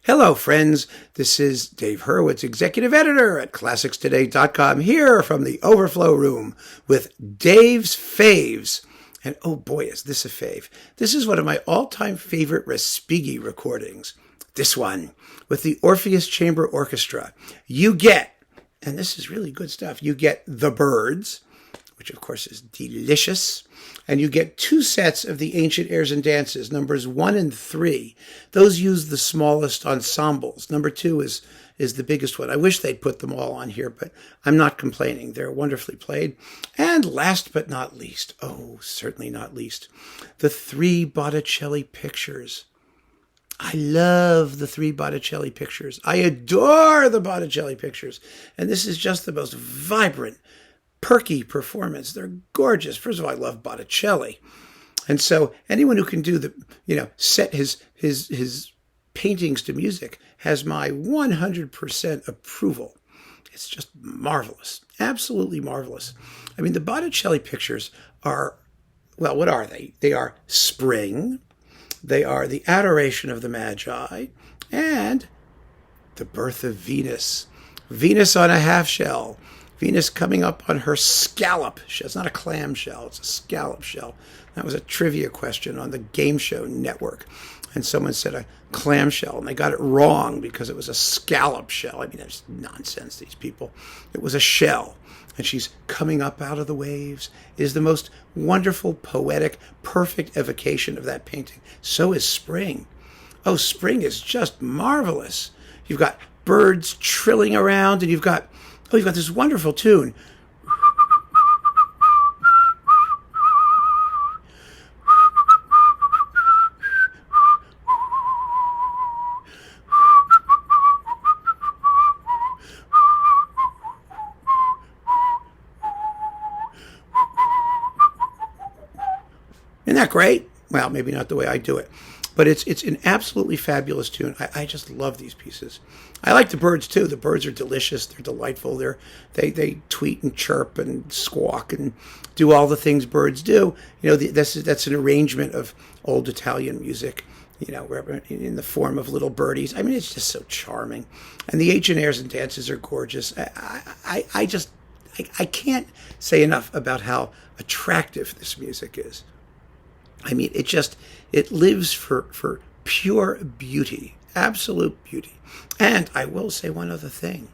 Hello, friends. This is Dave Hurwitz, executive editor at ClassicsToday.com, here from the Overflow Room with Dave's Faves. And oh boy, is this a fave. This is one of my all-time favorite Respighi recordings. This one, with the Orpheus Chamber Orchestra. You get, and this is really good stuff, you get The Birds, which of course is delicious. And you get two sets of the ancient airs and dances, numbers 1 and 3. Those use the smallest ensembles. Number 2 is the biggest one. I wish they'd put them all on here, but I'm not complaining. They're wonderfully played. And last but not least, oh, certainly not least, the 3 Botticelli pictures. I love the 3 Botticelli pictures. I adore the Botticelli pictures. And this is just the most vibrant, perky performance. They're gorgeous. First of all, I love Botticelli. And so anyone who can do set his paintings to music has my 100% approval. It's just marvelous. Absolutely marvelous. I mean, the Botticelli pictures are, well, what are they? They are spring. They are the adoration of the Magi and the birth of Venus. Venus on a half shell. Venus coming up on her scallop shell. It's not a clam shell, it's a scallop shell. That was a trivia question on the Game Show Network. And someone said a clam shell, and they got it wrong because it was a scallop shell. I mean, that's nonsense, these people. It was a shell, and she's coming up out of the waves. It is the most wonderful, poetic, perfect evocation of that painting. So is spring. Oh, spring is just marvelous. You've got birds trilling around, and you've got this wonderful tune. Isn't that great? Well, maybe not the way I do it, but it's an absolutely fabulous tune. I just love these pieces. I like the birds too. The birds are delicious. They're delightful. They tweet and chirp and squawk and do all the things birds do. You know, that's an arrangement of old Italian music, you know, in the form of little birdies. I mean, it's just so charming. And the ancient airs and dances are gorgeous. I can't say enough about how attractive this music is. I mean, it lives for pure beauty, absolute beauty. And I will say one other thing.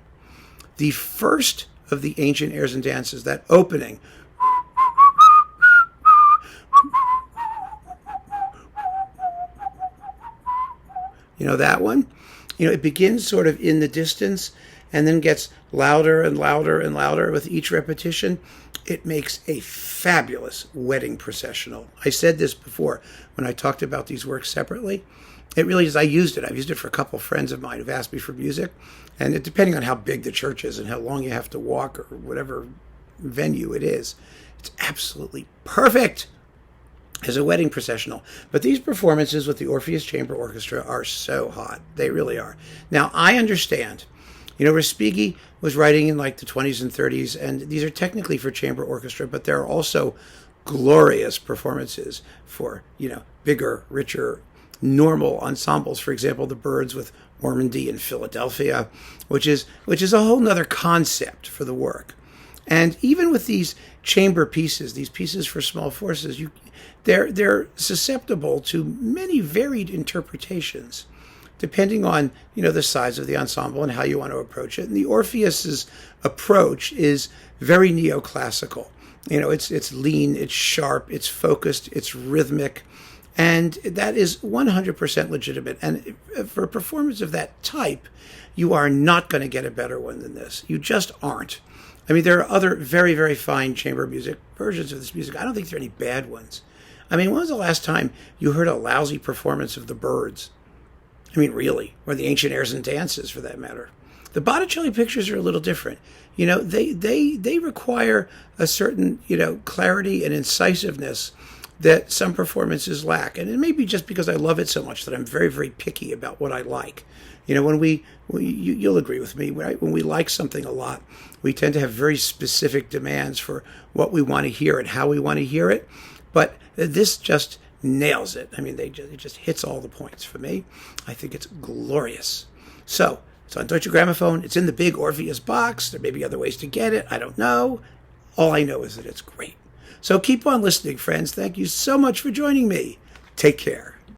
The first of the ancient airs and dances, that opening, you know, that one, you know, it begins sort of in the distance and then gets louder and louder and louder with each repetition. It makes a fabulous wedding processional. I said this before when I talked about these works separately. It really is. I've used it for a couple of friends of mine who've asked me for music. And depending on how big the church is and how long you have to walk or whatever venue it is, it's absolutely perfect as a wedding processional. But these performances with the Orpheus Chamber Orchestra are so hot. They really are. Now, I understand. You know, Respighi was writing in like the 20s and 30s, and these are technically for chamber orchestra, but there are also glorious performances for, you know, bigger, richer, normal ensembles. For example, the Birds with Ormandy in Philadelphia, which is a whole nother concept for the work. And even with these chamber pieces, these pieces for small forces, they're susceptible to many varied interpretations, depending on, you know, the size of the ensemble and how you want to approach it. And the Orpheus's approach is very neoclassical. You know, it's lean, it's sharp, it's focused, it's rhythmic, and that is 100% legitimate. And for a performance of that type, you are not going to get a better one than this. You just aren't. I mean, there are other very, very fine chamber music versions of this music. I don't think there are any bad ones. I mean, when was the last time you heard a lousy performance of the Birds? I mean, really, or the ancient airs and dances, for that matter. The Botticelli pictures are a little different. You know, they require a certain, you know, clarity and incisiveness that some performances lack. And it may be just because I love it so much that I'm very, very picky about what I like. You know, when you'll agree with me, right? When we like something a lot, we tend to have very specific demands for what we want to hear and how we want to hear it. But this just nails it. I mean, it just hits all the points for me. I think it's glorious. So, it's on Deutsche Grammophon. It's in the big Orpheus box. There may be other ways to get it. I don't know. All I know is that it's great. So keep on listening, friends. Thank you so much for joining me. Take care.